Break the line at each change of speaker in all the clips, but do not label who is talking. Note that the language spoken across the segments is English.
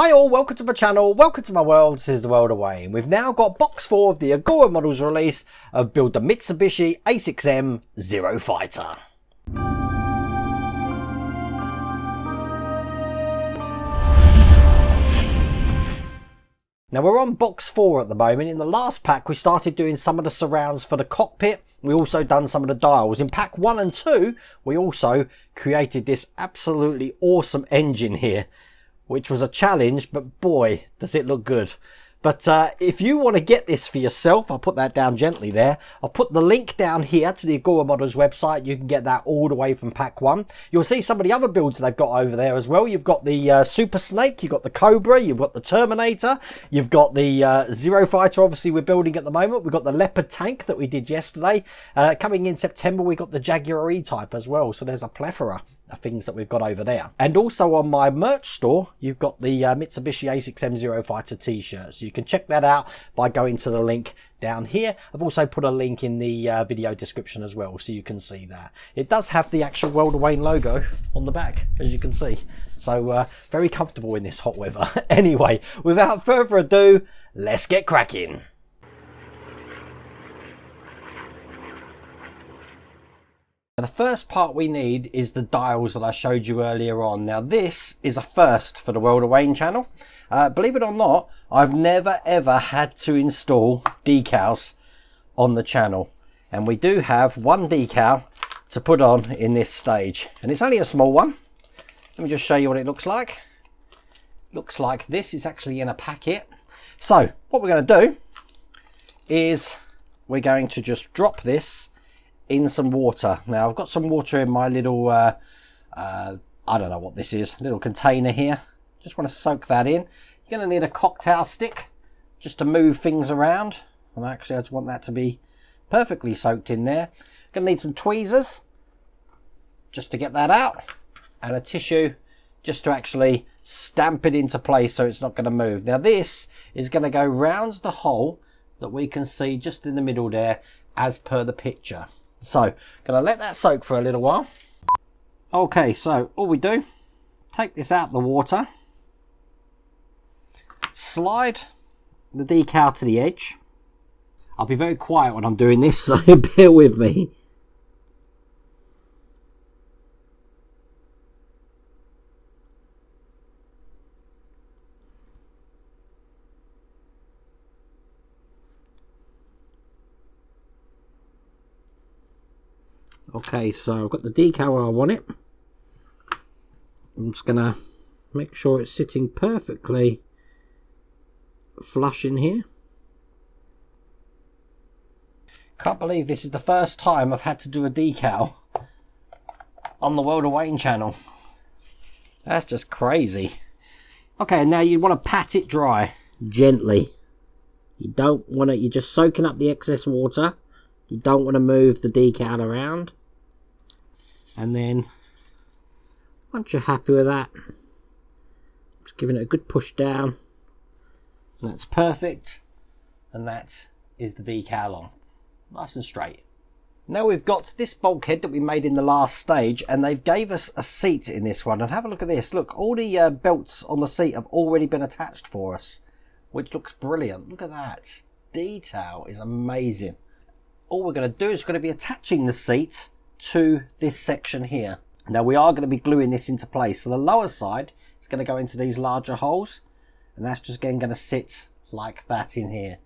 Hi all, welcome to my channel, welcome to my world. This is the world of Wayne. We've now got box 4 of the Agora models release of build the Mitsubishi A6M Zero Fighter. Now we're on box 4 at the moment. In the last pack we started doing some of the surrounds for the cockpit. We also done some of the dials. In pack 1 and 2 we also created this absolutely awesome engine here, which was a challenge, but boy does it look good. But if you want to get this for yourself, I'll put that down gently there. I'll put the link down here to the Agora Models website. You can get that all the way from pack 1. You'll see some of the other builds they've got over there as well. You've got the Super Snake, you've got the Cobra, you've got the Terminator, you've got the Zero Fighter, obviously we're building at the moment. We've got the Leopard tank that we did yesterday. Coming in September, we got the Jaguar E-Type as well. So there's a plethora of things that we've got over there. And also on my merch store you've got the Mitsubishi A6M Zero Fighter t-shirt, so you can check that out by going to the link down here. I've also put a link in the video description as well, so you can see that. It does have the actual World of Wayne logo on the back, as you can see, so very comfortable in this hot weather. Anyway, without further ado, let's get cracking. The first part we need is the dials that I showed you earlier on. Now this is a first for the World of Wayne channel. Believe it or not, I've never ever had to install decals on the channel. And we do have one decal to put on in this stage. And it's only a small one. Let me just show you what it looks like. Looks like this. It's actually in a packet. So what we're going to do is we're going to just drop this in some water. Now I've got some water in my little I don't know what this is, little container here. Just want to soak that in. You're going to need a cocktail stick just to move things around, and actually I just want that to be perfectly soaked in there. Going to need some tweezers just to get that out, and a tissue just to actually stamp it into place so it's not going to move. Now this is going to go round the hole that we can see just in the middle there as per the picture. So, gonna let that soak for a little while. Okay, so all we do, take this out the water, slide the decal to the edge. I'll be very quiet when I'm doing this, so bear with me. Okay, so I've got the decal where I want it. I'm just going to make sure it's sitting perfectly flush in here. Can't believe this is the first time I've had to do a decal on the World of Wayne channel. That's just crazy. Okay, now you want to pat it dry gently. You don't want to, you're just soaking up the excess water. You don't want to move the decal around. And then once you're happy with that, just giving it a good push down. And that's perfect. And that is the decal on. Nice and straight. Now we've got this bulkhead that we made in the last stage, and they've gave us a seat in this one. And have a look at this. Look, all the belts on the seat have already been attached for us, which looks brilliant. Look at that. Detail is amazing. All we're going to do is we're going to be attaching the seat to this section here. Now we are going to be gluing this into place. So the lower side is going to go into these larger holes, and that's just again going to sit like that in here.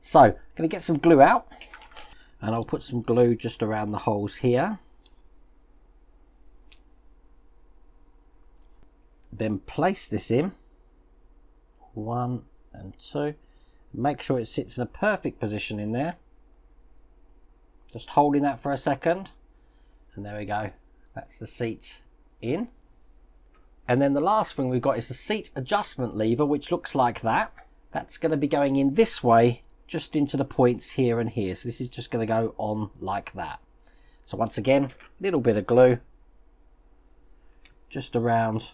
So I'm going to get some glue out, and I'll put some glue just around the holes here. Then place this in. 1 and 2. Make sure it sits in a perfect position in there. Just holding that for a second, and there we go. That's the seat in. And then the last thing we've got is the seat adjustment lever, which looks like that. That's going to be going in this way, just into the points here and here. So this is just going to go on like that. So once again, a little bit of glue just around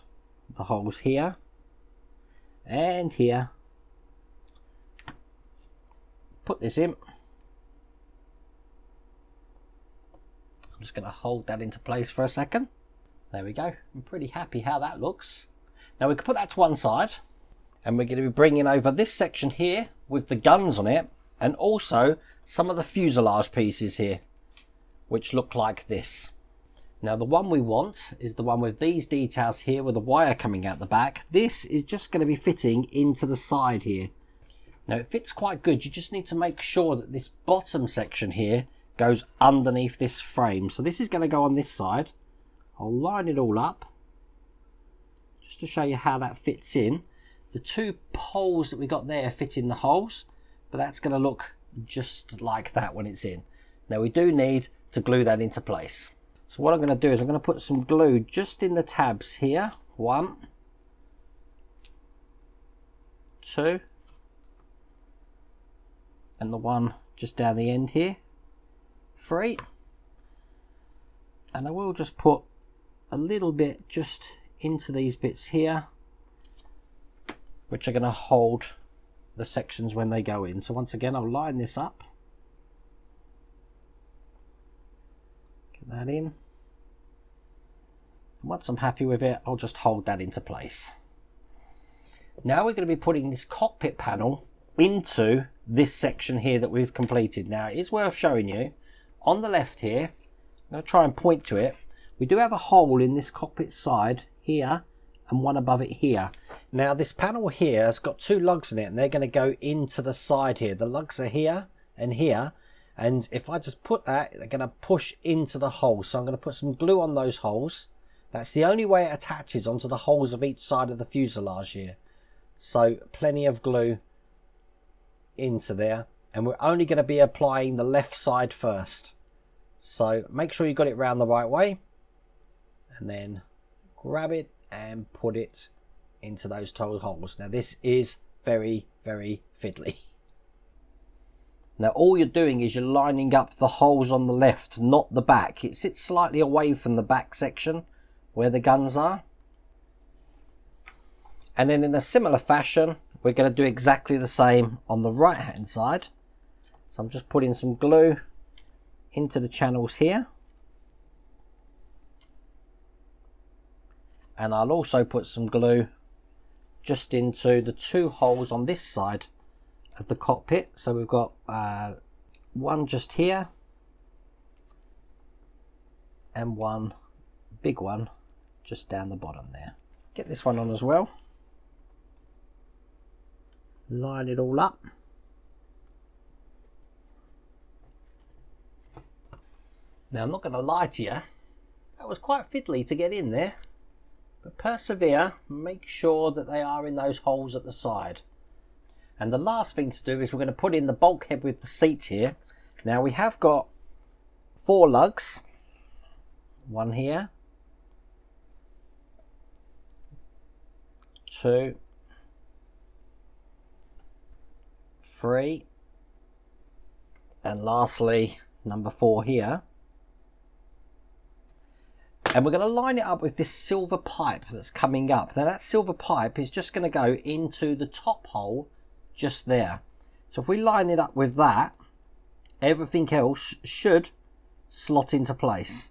the holes here and here. Put this in. Just going to hold that into place for a second. There we go. I'm pretty happy how that looks. Now we can put that to one side, and we're going to be bringing over this section here with the guns on it, and also some of the fuselage pieces here, which look like this. Now the one we want is the one with these details here with the wire coming out the back. This is just going to be fitting into the side here. Now it fits quite good. You just need to make sure that this bottom section here goes underneath this frame. So this is going to go on this side. I'll line it all up just to show you how that fits in. The two poles that we got there fit in the holes, but that's going to look just like that when it's in. Now we do need to glue that into place. So what I'm going to do is I'm going to put some glue just in the tabs here. 1, 2, and the one just down the end here, 3. And I will just put a little bit just into these bits here, which are going to hold the sections when they go in. So once again, I'll line this up, get that in. And once I'm happy with it, I'll just hold that into place. Now we're going to be putting this cockpit panel into this section here that we've completed. Now it is worth showing you, on the left here, I'm going to try and point to it, we do have a hole in this cockpit side here and one above it here. Now this panel here has got 2 lugs in it, and they're going to go into the side here. The lugs are here and here, and if I just put that, they're going to push into the hole. So I'm going to put some glue on those holes. That's the only way it attaches onto the holes of each side of the fuselage here. So plenty of glue into there, and we're only going to be applying the left side first. So make sure you got it round the right way, and then grab it and put it into those toe holes. Now this is very, very fiddly. Now all you're doing is you're lining up the holes on the left, not the back. It sits slightly away from the back section where the guns are. And then in a similar fashion, we're going to do exactly the same on the right hand side. So I'm just putting some glue into the channels here. And I'll also put some glue just into the 2 holes on this side of the cockpit. So we've got one just here and one big one just down the bottom there. Get this one on as well. Line it all up. Now I'm not going to lie to you, that was quite fiddly to get in there, but persevere, make sure that they are in those holes at the side. And the last thing to do is we're going to put in the bulkhead with the seat here. Now we have got 4 lugs, one here, 2, 3, and lastly number 4 here. And we're going to line it up with this silver pipe that's coming up. Now that silver pipe is just going to go into the top hole just there. So if we line it up with that, everything else should slot into place.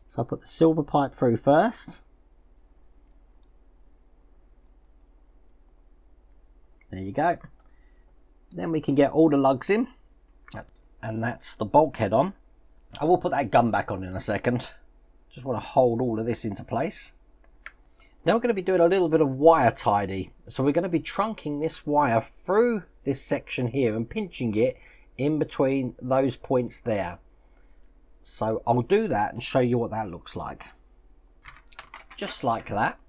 So I'll put the silver pipe through first. There you go. Then we can get all the lugs in. And that's the bulkhead on. I will put that gun back on in a second. Just want to hold all of this into place. Now we're going to be doing a little bit of wire tidy. So we're going to be trunking this wire through this section here and pinching it in between those points there. So I'll do that and show you what that looks like. Just like that.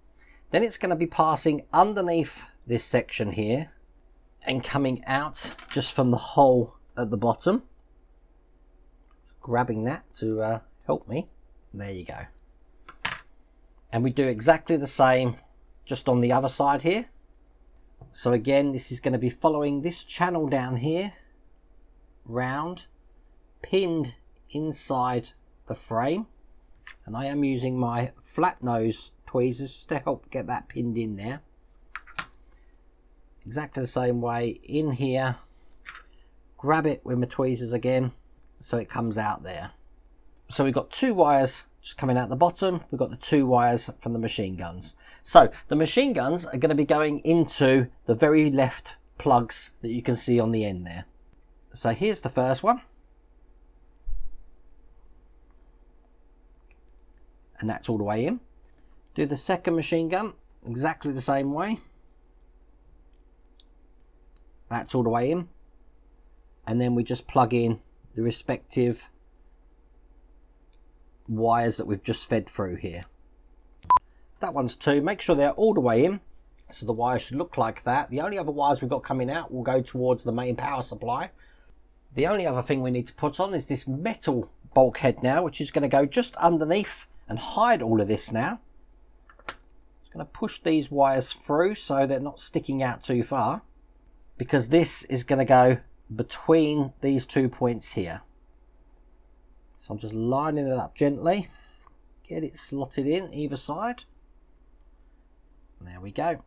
Then it's going to be passing underneath this section here and coming out just from the hole at the bottom. Grabbing that to help me. There you go. And we do exactly the same just on the other side here. So again, this is going to be following this channel down here, round, pinned inside the frame. And I am using my flat nose tweezers to help get that pinned in there. Exactly the same way in here. Grab it with my tweezers again so it comes out there. So we've got 2 wires just coming out the bottom, we've got the 2 wires from the machine guns. So the machine guns are going to be going into the very left plugs that you can see on the end there. So here's the first one. And that's all the way in. Do the second machine gun exactly the same way. That's all the way in. And then we just plug in the respective wires that we've just fed through here. That one's 2. Make sure they're all the way in. So the wires should look like that. The only other wires we've got coming out will go towards the main power supply. The only other thing we need to put on is this metal bulkhead now, which is going to go just underneath and hide all of this now. Just going to push these wires through so they're not sticking out too far, because this is going to go between these 2 points here. So I'm just lining it up gently, get it slotted in either side. And there we go.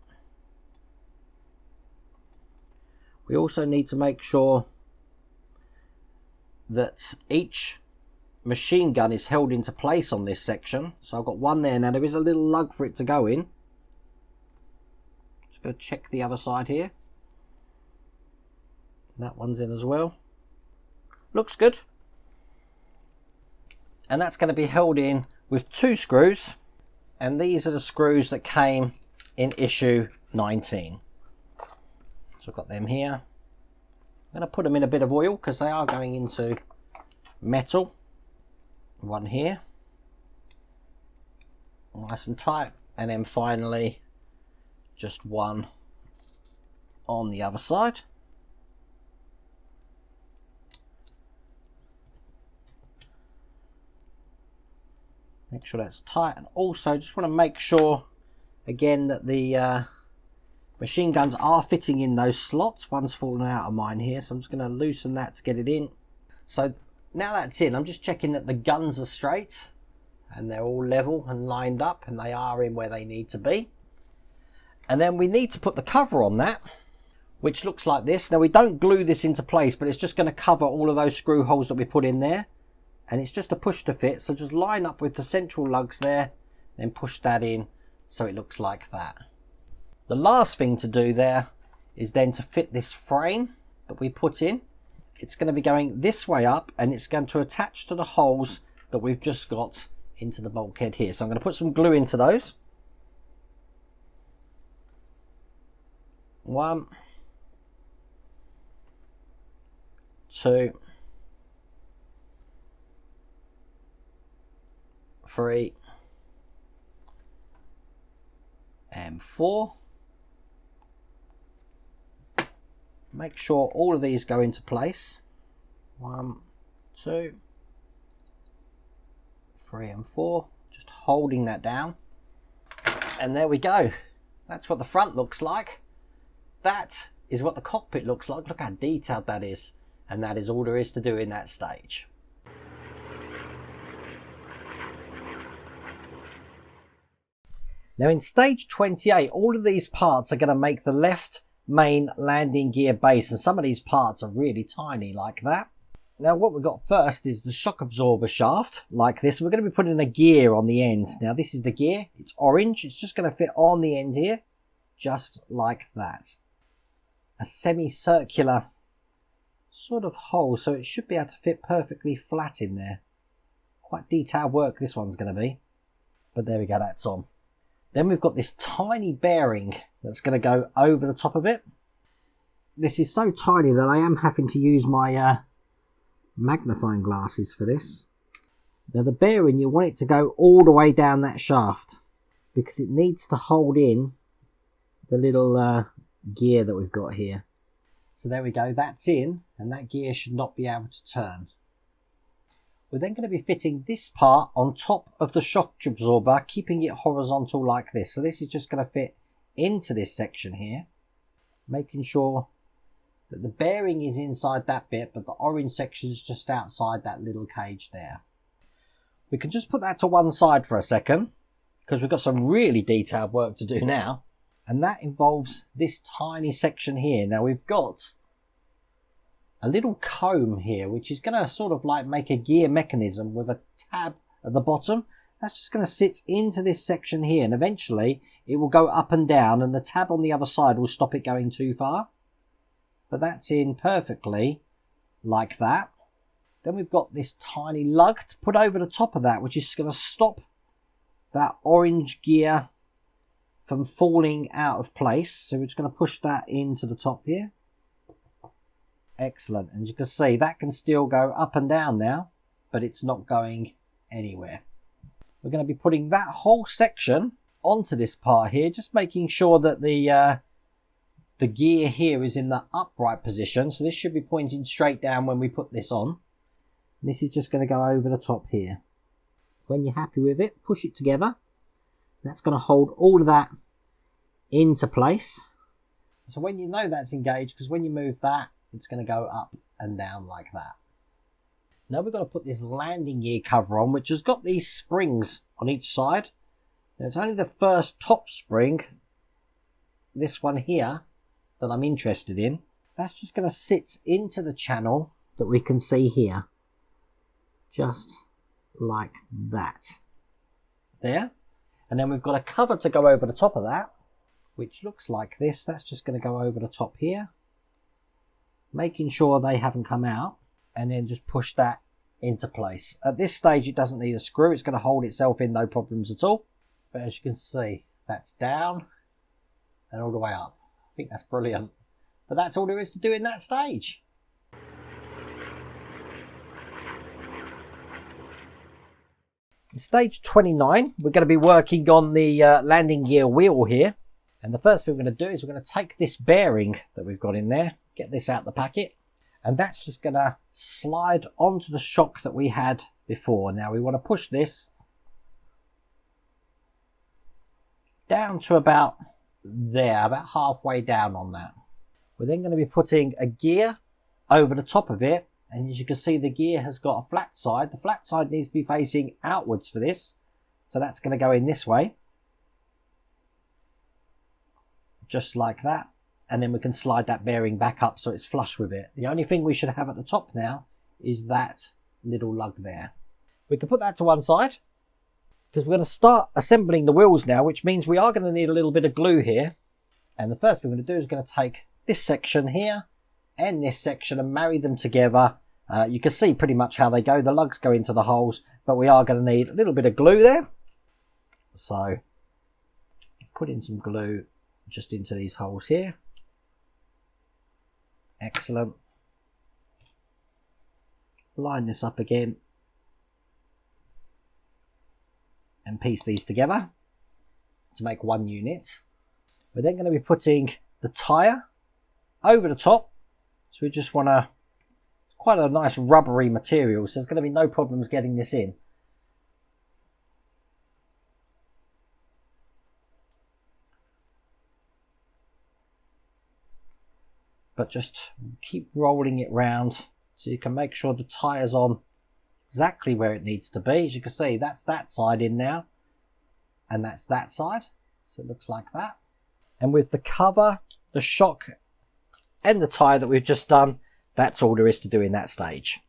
We also need to make sure that each machine gun is held into place on this section. So I've got one there. Now there is a little lug for it to go in. Just going to check the other side here. That one's in as well. Looks good. And that's going to be held in with 2 screws. And these are the screws that came in issue 19. So I've got them here. I'm going to put them in a bit of oil because they are going into metal. One here, nice and tight, and then finally just one on the other side. Make sure that's tight, and also just want to make sure again that the machine guns are fitting in those slots. One's fallen out of mine here, so I'm just going to loosen that to get it in. So now that's in, I'm just checking that the guns are straight and they're all level and lined up, and they are in where they need to be. And then we need to put the cover on that, which looks like this. Now we don't glue this into place, but it's just going to cover all of those screw holes that we put in there, and it's just a push to fit. So just line up with the central lugs there, then push that in so it looks like that. The last thing to do there is then to fit this frame that we put in. It's going to be going this way up, and it's going to attach to the holes that we've just got into the bulkhead here. So I'm going to put some glue into those. 1, 2, 3, and 4. Make sure all of these go into place. 1, 2, 3, and 4. Just holding that down. And there we go. That's what the front looks like. That is what the cockpit looks like. Look how detailed that is. And that is all there is to do in that stage. Now in stage 28, all of these parts are going to make the left main landing gear base, and some of these parts are really tiny like that. Now what we've got first is the shock absorber shaft like this. We're going to be putting a gear on the ends. Now this is the gear, it's orange, it's just going to fit on the end here just like that. A semicircular sort of hole, so it should be able to fit perfectly flat in there. Quite detailed work this one's going to be, but there we go, that's on. Then we've got this tiny bearing that's going to go over the top of it. This is so tiny that I am having to use my magnifying glasses for this. Now the bearing, you want it to go all the way down that shaft because it needs to hold in the little gear that we've got here. So there we go, that's in, and that gear should not be able to turn. We're then going to be fitting this part on top of the shock absorber, keeping it horizontal like this. So this is just going to fit into this section here, making sure that the bearing is inside that bit, but the orange section is just outside that little cage there. We can just put that to one side for a second, because we've got some really detailed work to do now. And that involves this tiny section here. Now we've got a little comb here, which is going to sort of like make a gear mechanism with a tab at the bottom. That's just going to sit into this section here, and eventually it will go up and down, and the tab on the other side will stop it going too far. But that's in perfectly like that. Then we've got this tiny lug to put over the top of that, which is going to stop that orange gear from falling out of place. So we're just going to push that into the top here. Excellent. And you can see that can still go up and down now, but it's not going anywhere. We're going to be putting that whole section onto this part here, just making sure that the gear here is in the upright position. So this should be pointing straight down when we put this on. This is just going to go over the top here. When you're happy with it, push it together. That's going to hold all of that into place. So when you know that's engaged, because when you move that, it's going to go up and down like that. Now we've got to put this landing gear cover on, which has got these springs on each side. Now it's only the first top spring, this one here, that I'm interested in. That's just going to sit into the channel that we can see here. Just like that. There. And then we've got a cover to go over the top of that, which looks like this. That's just going to go over the top here, making sure they haven't come out, and then just push that into place. At this stage, it doesn't need a screw. It's going to hold itself in, no problems at all. But as you can see, that's down and all the way up. I think that's brilliant. But that's all there is to do in that stage. In stage 29, we're going to be working on the landing gear wheel here. And the first thing we're going to do is we're going to take this bearing that we've got in there, get this out the packet, and that's just going to slide onto the shock that we had before. Now we want to push this down to about there, about halfway down on that. We're then going to be putting a gear over the top of it, and as you can see, the gear has got a flat side. The flat side needs to be facing outwards for this, so that's going to go in this way, just like that. And then we can slide that bearing back up so it's flush with it. The only thing we should have at the top now is that little lug there. We can put that to one side, because we're going to start assembling the wheels now, which means we are going to need a little bit of glue here. And the first thing we're going to do is going to take this section here and this section and marry them together. You can see pretty much how they go. The lugs go into the holes, but we are going to need a little bit of glue there. So put in some glue just into these holes here. Excellent. Line this up again and piece these together to make one unit. We're then going to be putting the tyre over the top. So we just want quite a nice rubbery material, so there's going to be no problems getting this in. But just keep rolling it round so you can make sure the tyre's on exactly where it needs to be. As you can see, that's that side in now, and that's that side, so it looks like that. And with the cover, the shock and the tyre that we've just done, that's all there is to do in that stage.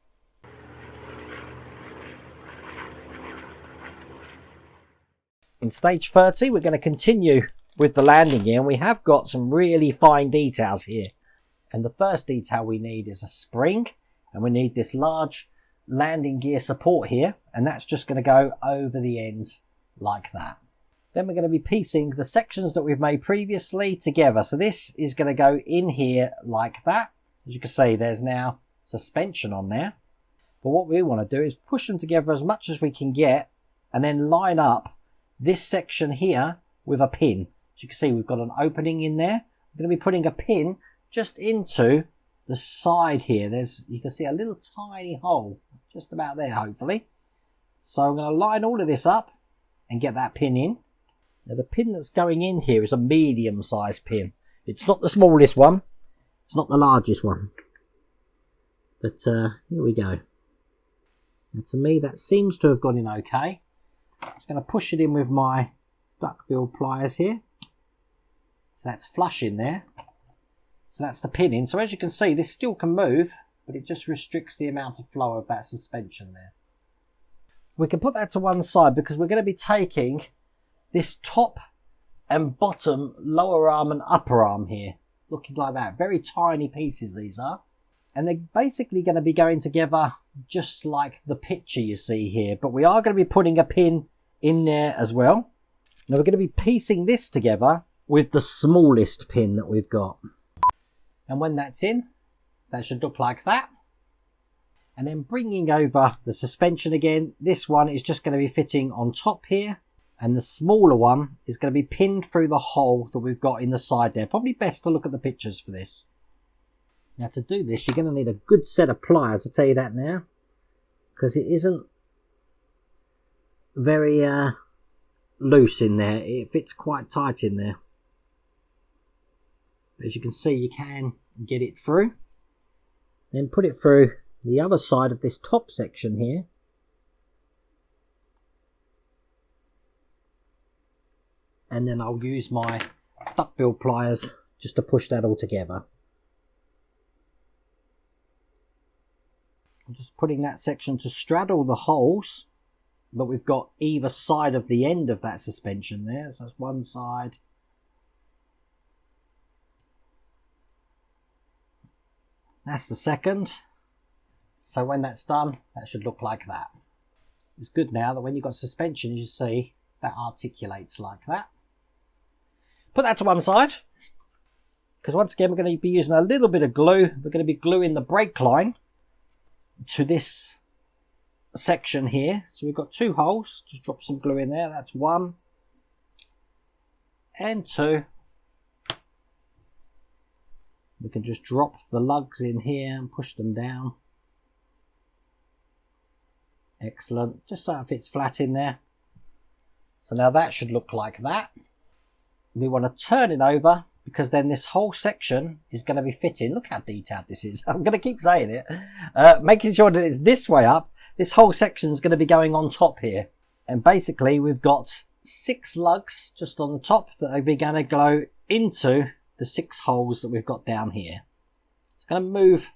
In stage 30, we're going to continue with the landing gear, and we have got some really fine details here. And the first detail we need is a spring, and we need this large landing gear support here, and that's just going to go over the end like that. Then we're going to be piecing the sections that we've made previously together. So this is going to go in here like that. As you can see, there's now suspension on there. But what we want to do is push them together as much as we can get, and then line up this section here with a pin. As you can see, we've got an opening in there. We're going to be putting a pin just into the side here. You can see a little tiny hole just about there, hopefully. So I'm going to line all of this up and get that pin in. Now the pin that's going in here is a medium sized pin. It's not the smallest one, it's not the largest one, but here we go. Now to me that seems to have gone in okay. I'm just going to push it in with my duckbill pliers here, so that's flush in there. So that's the pin in. So as you can see, this still can move, but it just restricts the amount of flow of that suspension there. We can put that to one side because we're going to be taking this top and bottom lower arm and upper arm here, looking like that. Very tiny pieces these are, and they're basically going to be going together just like the picture you see here, but we are going to be putting a pin in there as well. Now we're going to be piecing this together with the smallest pin that we've got, and when that's in, that should look like that. And then bringing over the suspension again, this one is just going to be fitting on top here, and the smaller one is going to be pinned through the hole that we've got in the side there. Probably best to look at the pictures for this. Now to do this, you're going to need a good set of pliers, I'll tell you that now, because it isn't very loose in there. It fits quite tight in there. As you can see, you can get it through. Then put it through the other side of this top section here. And then I'll use my duckbill pliers just to push that all together. I'm just putting that section to straddle the holes that we've got either side of the end of that suspension there. So that's one side. That's the second. So when that's done, that should look like that. It's good now that when you've got suspension, as you see, that articulates like that. Put that to one side, because once again, we're going to be using a little bit of glue. We're going to be gluing the brake line to this section here. So we've got two holes. Just drop some glue in there. That's one and two. We can just drop the lugs in here and push them down. Excellent. Just so it fits flat in there. So now that should look like that. We want to turn it over, because then this whole section is going to be fitting. Look how detailed this is. I'm going to keep saying it. Making sure that it's this way up. This whole section is going to be going on top here. And basically we've got 6 lugs just on the top that are going to go into the 6 holes that we've got down here. So I'm going to move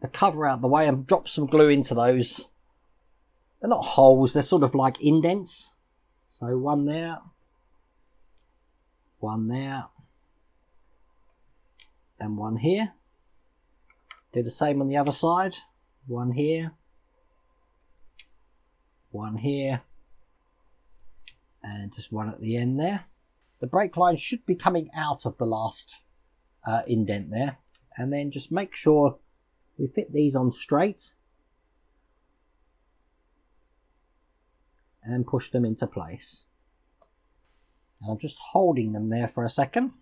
the cover out of the way and drop some glue into those. They're not holes, they're sort of like indents. So one there, one there, and one here. Do the same on the other side. One here, one here, and just one at the end there. The brake line should be coming out of the last indent there, and then just make sure we fit these on straight and push them into place. And I'm just holding them there for a second.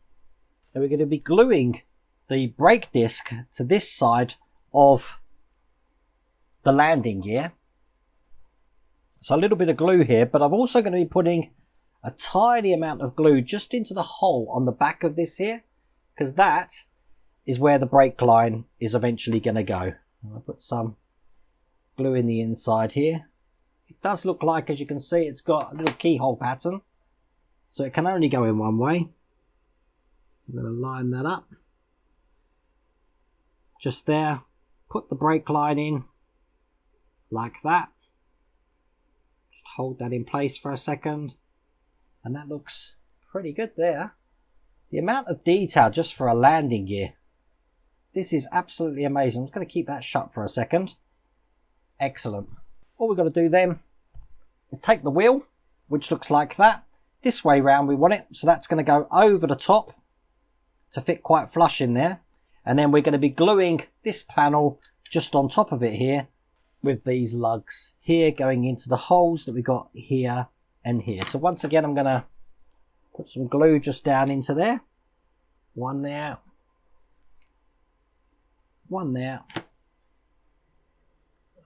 Then we're going to be gluing the brake disc to this side of the landing gear. So a little bit of glue here, but I'm also going to be putting a tiny amount of glue just into the hole on the back of this here, because that is where the brake line is eventually going to go. I'll put some glue in the inside here. It does look like, as you can see, it's got a little keyhole pattern, so it can only go in one way. I'm going to line that up just there, put the brake line in like that, just hold that in place for a second, and that looks pretty good there. The amount of detail just for a landing gear, this is absolutely amazing. I'm just going to keep that shut for a second. Excellent. All we've got to do then is take the wheel, which looks like that. This way round we want it, so that's going to go over the top to fit quite flush in there. And then we're going to be gluing this panel just on top of it here with these lugs here going into the holes that we got here and here. So once again, I'm going to put some glue just down into there. One there. One there.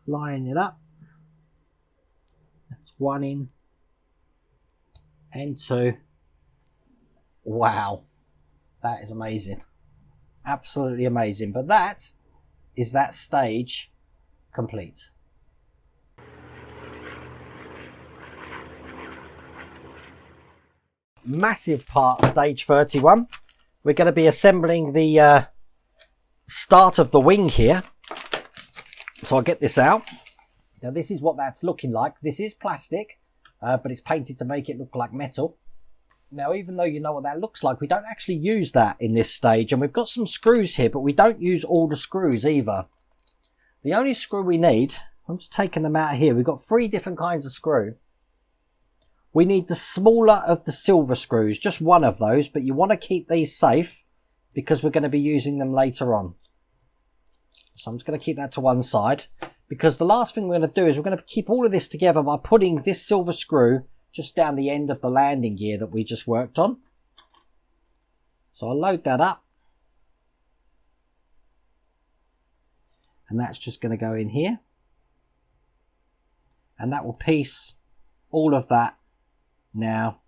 Line it up. That's one in. And two. Wow. That is amazing. Absolutely amazing. But that is that stage complete. Massive part, stage 31. We're going to be assembling the start of the wing here. So I'll get this out. Now this is what that's looking like. This is plastic, but it's painted to make it look like metal. Now, even though you know what that looks like, we don't actually use that in this stage. And we've got some screws here, but we don't use all the screws either. The only screw we need, I'm just taking them out here. We've got 3 different kinds of screw. We need the smaller of the silver screws, just one of those, but you want to keep these safe because we're going to be using them later on. So I'm just going to keep that to one side, because the last thing we're going to do is we're going to keep all of this together by putting this silver screw just down the end of the landing gear that we just worked on. So I'll load that up. And that's just going to go in here. And that will piece all of that now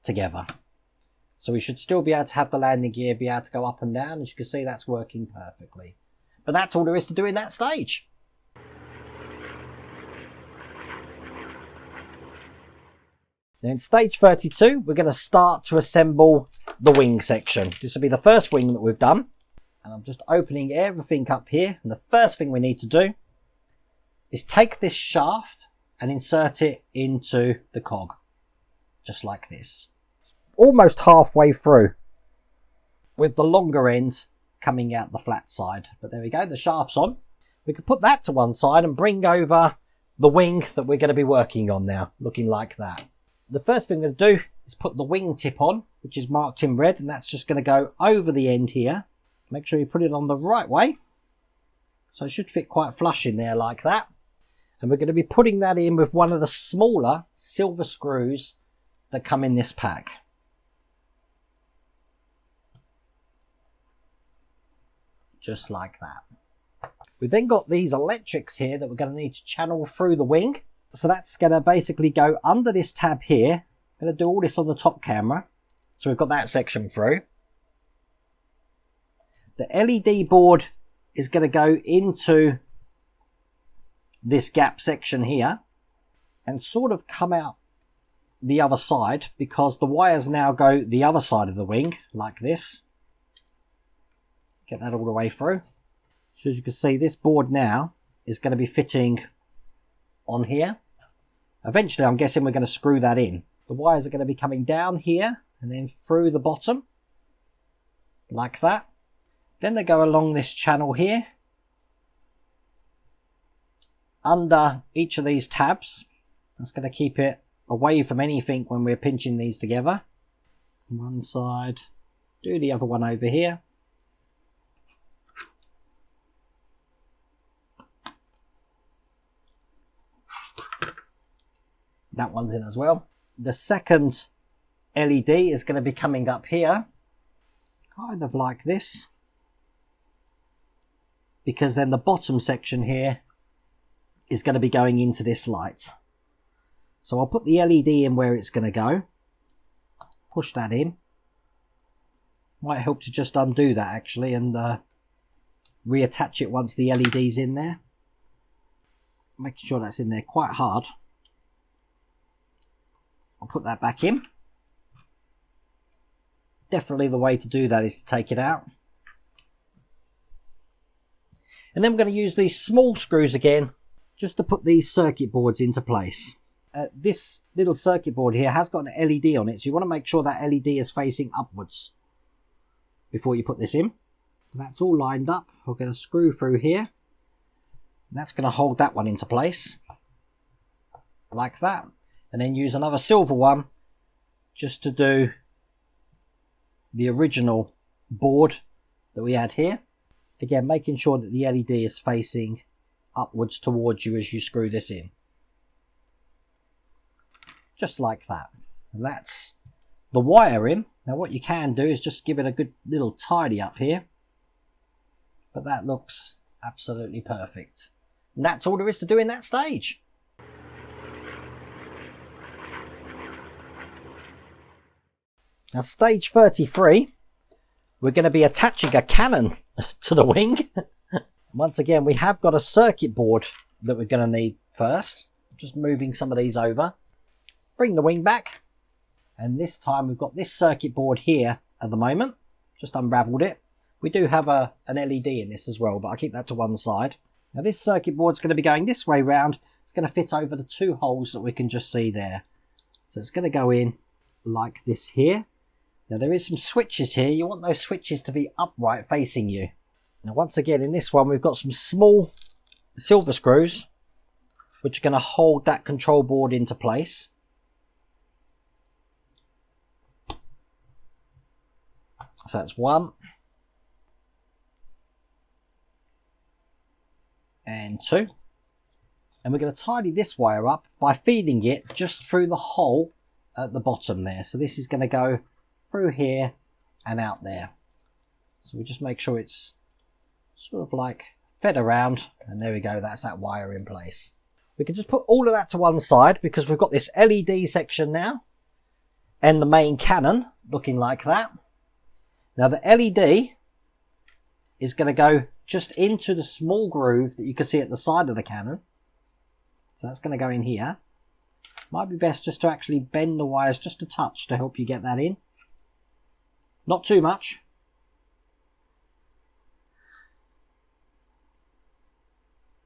together. So we should still be able to have the landing gear be able to go up and down. As you can see, that's working perfectly. But that's all there is to do in that stage. Then stage 32, we're going to start to assemble the wing section. This will be the first wing that we've done. And I'm just opening everything up here. And the first thing we need to do is take this shaft and insert it into the cog. Just like this. Almost halfway through, with the longer end coming out the flat side. But there we go, the shaft's on. We can put that to one side and bring over the wing that we're going to be working on now, looking like that. The first thing we're going to do is put the wing tip on, which is marked in red, and that's just going to go over the end here. Make sure you put it on the right way. So it should fit quite flush in there like that. And we're going to be putting that in with one of the smaller silver screws that come in this pack. Just like that. We've then got these electrics here that we're going to need to channel through the wing. So that's going to basically go under this tab here. I'm going to do all this on the top camera. So we've got that section through. The LED board is going to go into this gap section here and sort of come out the other side, because the wires now go the other side of the wing like this. Get that all the way through. So as you can see, this board now is going to be fitting on here. Eventually, I'm guessing we're going to screw that in. The wires are going to be coming down here and then through the bottom like that. Then they go along this channel here under each of these tabs. That's going to keep it away from anything when we're pinching these together. One side, do the other one over here. That one's in as well. The second LED is going to be coming up here, kind of like this, because then the bottom section here is going to be going into this light. So I'll put the LED in where it's going to go, push that in. Might help to just undo that actually and reattach it once the LED's in there. Making sure that's in there quite hard. I'll put that back in. Definitely the way to do that is to take it out. And then we're going to use these small screws again just to put these circuit boards into place. This little circuit board here has got an LED on it, so you want to make sure that LED is facing upwards before you put this in. That's all lined up. We're going to screw through here. That's going to hold that one into place like that. And then use another silver one just to do the original board that we had here. Again, making sure that the LED is facing upwards towards you as you screw this in. Just like that. And that's the wiring. Now what you can do is just give it a good little tidy up here. But that looks absolutely perfect. And that's all there is to do in that stage. Now stage 33, we're going to be attaching a cannon to the wing. Once again, we have got a circuit board that we're going to need first. Just moving some of these over. Bring the wing back. And this time we've got this circuit board here at the moment. Just unraveled it. We do have an LED in this as well, but I'll keep that to one side. Now this circuit board is going to be going this way round. It's going to fit over the 2 holes that we can just see there. So it's going to go in like this here. Now there is some switches here. You want those switches to be upright facing you. Now once again in this one we've got some small silver screws which are going to hold that control board into place. So that's 1 and 2. And we're going to tidy this wire up by feeding it just through the hole at the bottom there. So this is going to go through here and out there. So we just make sure it's sort of like fed around, and there we go, that's that wire in place. We can just put all of that to one side because we've got this LED section now and the main cannon looking like that. Now the LED is going to go just into the small groove that you can see at the side of the cannon. So that's going to go in here. Might be best just to actually bend the wires just a touch to help you get that in. Not too much.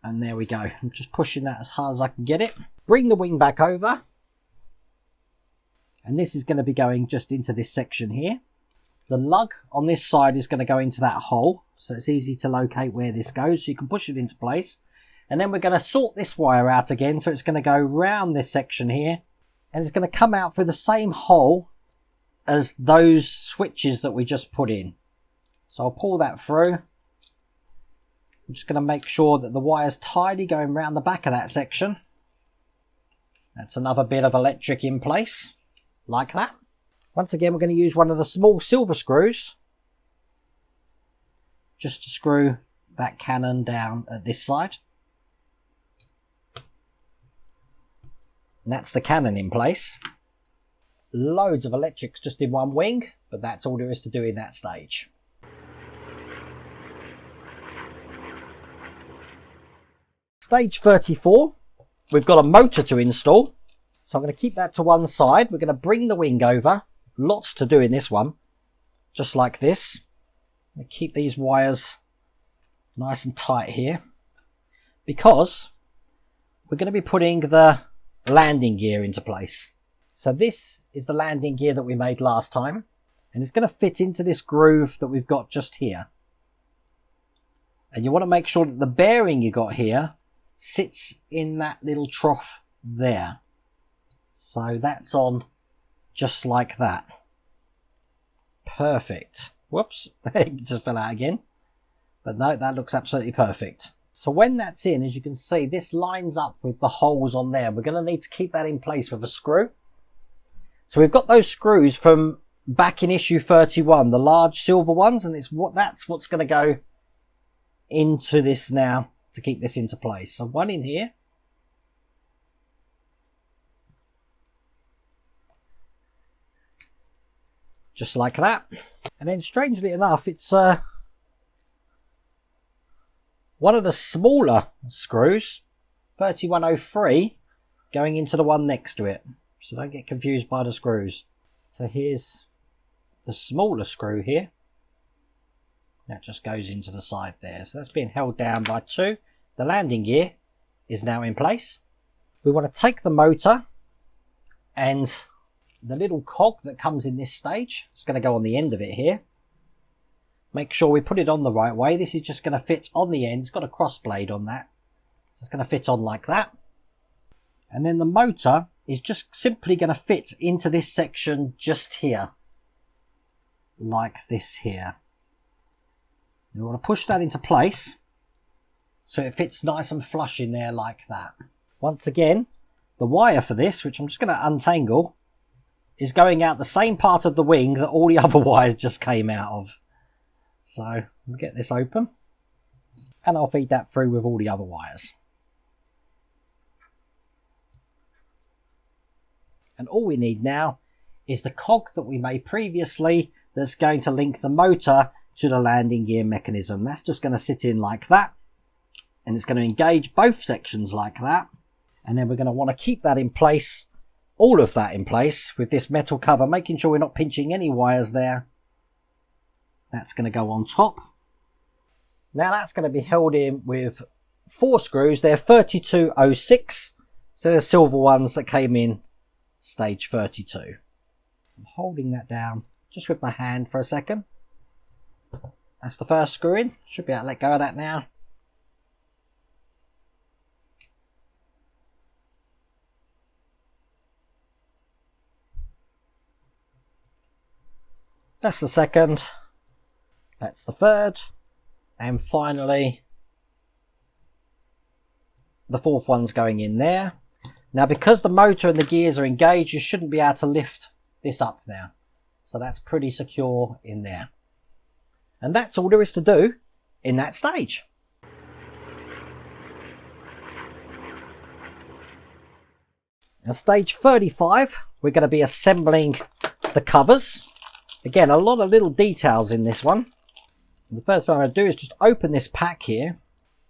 And there we go. I'm just pushing that as hard as I can get it. Bring the wing back over. And this is going to be going just into this section here. The lug on this side is going to go into that hole. So it's easy to locate where this goes. So you can push it into place. And then we're going to sort this wire out again. So it's going to go round this section here. And it's going to come out through the same hole as those switches that we just put in. So I'll pull that through. I'm just going to make sure that the wire's tidy going around the back of that section. That's another bit of electric in place, like that. Once again, we're going to use one of the small silver screws just to screw that cannon down at this side. And that's the cannon in place. Loads of electrics just in one wing, but that's all there is to do in that stage. Stage 34, we've got a motor to install. So I'm going to keep that to one side. We're going to bring the wing over. Lots to do in this one. Just like this. I'm going to keep these wires nice and tight here. Because we're going to be putting the landing gear into place. So this is the landing gear that we made last time, and it's going to fit into this groove that we've got just here. And you want to make sure that the bearing you got here sits in that little trough there. So that's on just like that. Perfect. Whoops, it just fell out again. But no, that looks absolutely perfect. So when that's in, as you can see, this lines up with the holes on there. We're going to need to keep that in place with a screw. So we've got those screws from back in issue 31, the large silver ones, and that's what's going to go into this now to keep this into place. So one in here. Just like that. And then strangely enough, it's one of the smaller screws, 3103, going into the one next to it. So don't get confused by the screws. So here's the smaller screw here. That just goes into the side there. So that's being held down by 2. The landing gear is now in place. We want to take the motor and the little cog that comes in this stage. It's going to go on the end of it here. Make sure we put it on the right way. This is just going to fit on the end. It's got a cross blade on that. So it's going to fit on like that. And then the motor is just simply going to fit into this section just here. Like this here. We want to push that into place so it fits nice and flush in there like that. Once again, the wire for this, which I'm just going to untangle, is going out the same part of the wing that all the other wires just came out of. So we'll get this open and I'll feed that through with all the other wires. And all we need now is the cog that we made previously that's going to link the motor to the landing gear mechanism. That's just going to sit in like that, and it's going to engage both sections like that. And then we're going to want to keep that in place, all of that in place with this metal cover, making sure we're not pinching any wires there. That's going to go on top. Now that's going to be held in with 4 screws. They're 3206 So the silver ones that came in stage 32. So I'm holding that down just with my hand for a second. That's the first screw in. Should be able to let go of that now. That's the second. That's the third. And finally, the fourth one's going in there. Now, because the motor and the gears are engaged, you shouldn't be able to lift this up now. So that's pretty secure in there. And that's all there is to do in that stage. Now, stage 35, we're going to be assembling the covers. Again, a lot of little details in this one. And the first thing I'm going to do is just open this pack here.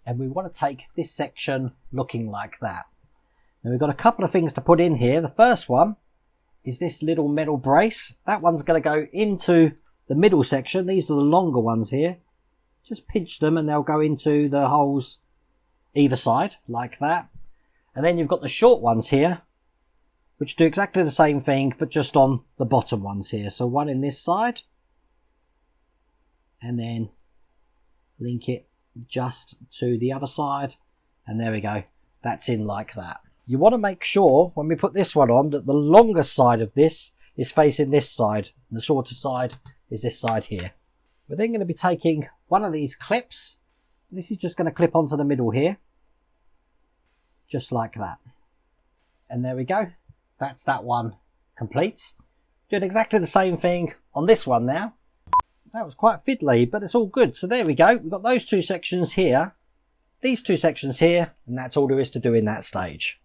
And we want to take this section looking like that. Now we've got a couple of things to put in here. The first one is this little metal brace. That one's going to go into the middle section. These are the longer ones here. Just pinch them and they'll go into the holes either side like that. And then you've got the short ones here, which do exactly the same thing, but just on the bottom ones here. So one in this side, and then link it just to the other side, and there we go. That's in like that. You want to make sure when we put this one on that the longer side of this is facing this side, and the shorter side is this side here. We're then going to be taking one of these clips. This is just going to clip onto the middle here, just like that. And there we go. That's that one complete. Doing exactly the same thing on this one now. That was quite fiddly, but it's all good. So there we go. We've got those two sections here, these two sections here, and that's all there is to do in that stage.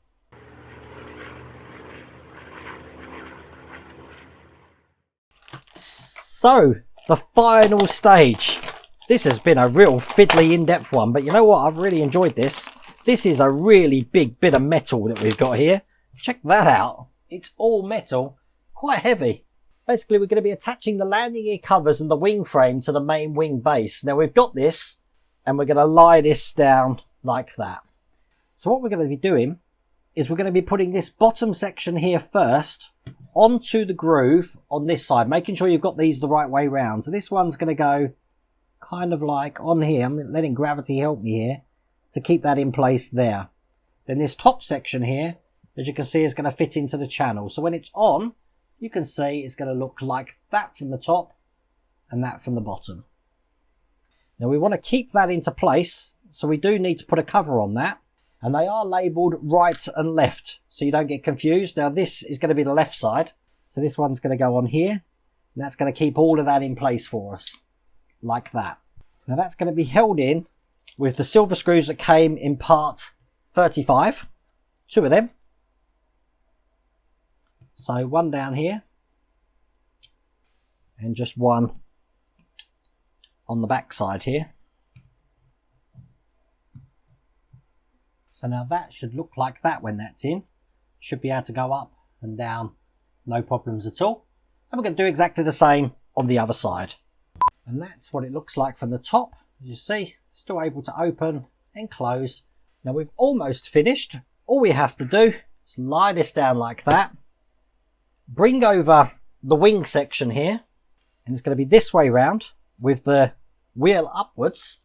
So, the final stage. This has been a real fiddly in-depth one, but you know what? I've really enjoyed this. This is a really big bit of metal that we've got here. Check that out. It's all metal, quite heavy. Basically, we're going to be attaching the landing gear covers and the wing frame to the main wing base. Now, we've got this, and we're going to lie this down like that. So what we're going to be doing is we're going to be putting this bottom section here first onto the groove on this side, making sure you've got these the right way round. So this one's going to go kind of like on here. I'm letting gravity help me here to keep that in place there. Then this top section here, as you can see, is going to fit into the channel. So when it's on, you can see it's going to look like that from the top and that from the bottom. Now we want to keep that into place, so we do need to put a cover on that. And they are labelled right and left, so you don't get confused. Now this is going to be the left side, so this one's going to go on here, and that's going to keep all of that in place for us, like that. Now that's going to be held in with the silver screws that came in part 35, two of them. So one down here, and just one on the back side here. So now that should look like that when that's in. Should be able to go up and down, no problems at all. And we're going to do exactly the same on the other side. And that's what it looks like from the top. As you see, still able to open and close. Now we've almost finished. All we have to do is lie this down like that. Bring over the wing section here. And it's going to be this way round with the wheel upwards.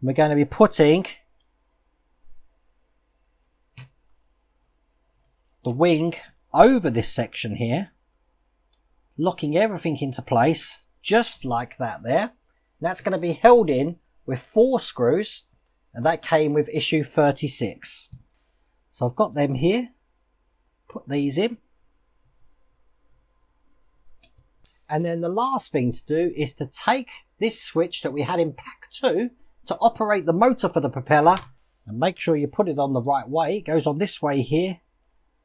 We're going to be putting the wing over this section here, locking everything into place just like that there. That's going to be held in with 4 screws, and that came with issue 36. So I've got them here. Put these in. And then the last thing to do is to take this switch that we had in pack 2 to operate the motor for the propeller, and make sure you put it on the right way. It goes on this way here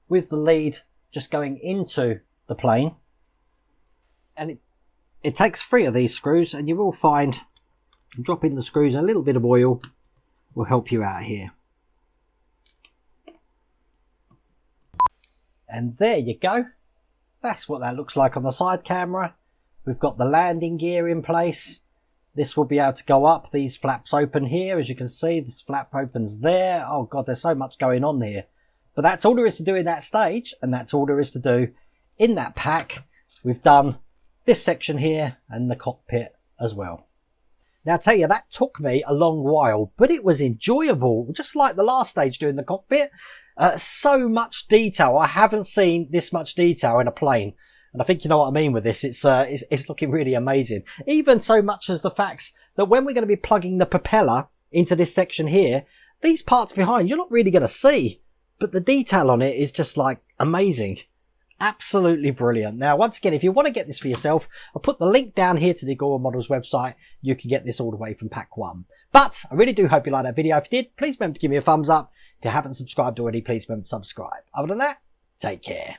with the lead just going into the plane, and it takes 3 of these screws, and you will find dropping the screws and a little bit of oil will help you out here. And there you go. That's what that looks like on the side camera. We've got the landing gear in place. this will be able to go up. These flaps open here, as you can see. This flap opens there. Oh God, there's so much going on here. But that's all there is to do in that stage, and that's all there is to do in that pack. We've done this section here and the cockpit as well. Now, I tell you, that took me a long while, but it was enjoyable, just like the last stage doing the cockpit. So much detail. I haven't seen this much detail in a plane. And I think you know what I mean with this. It's looking really amazing. Even so much as the fact that when we're going to be plugging the propeller into this section here, these parts behind, you're not really going to see. But the detail on it is just like amazing. Absolutely brilliant. Now, once again, if you want to get this for yourself, I'll put the link down here to the Agora Models website. You can get this all the way from pack 1. But I really do hope you liked that video. If you did, please remember to give me a thumbs up. If you haven't subscribed already, please remember to subscribe. Other than that, take care.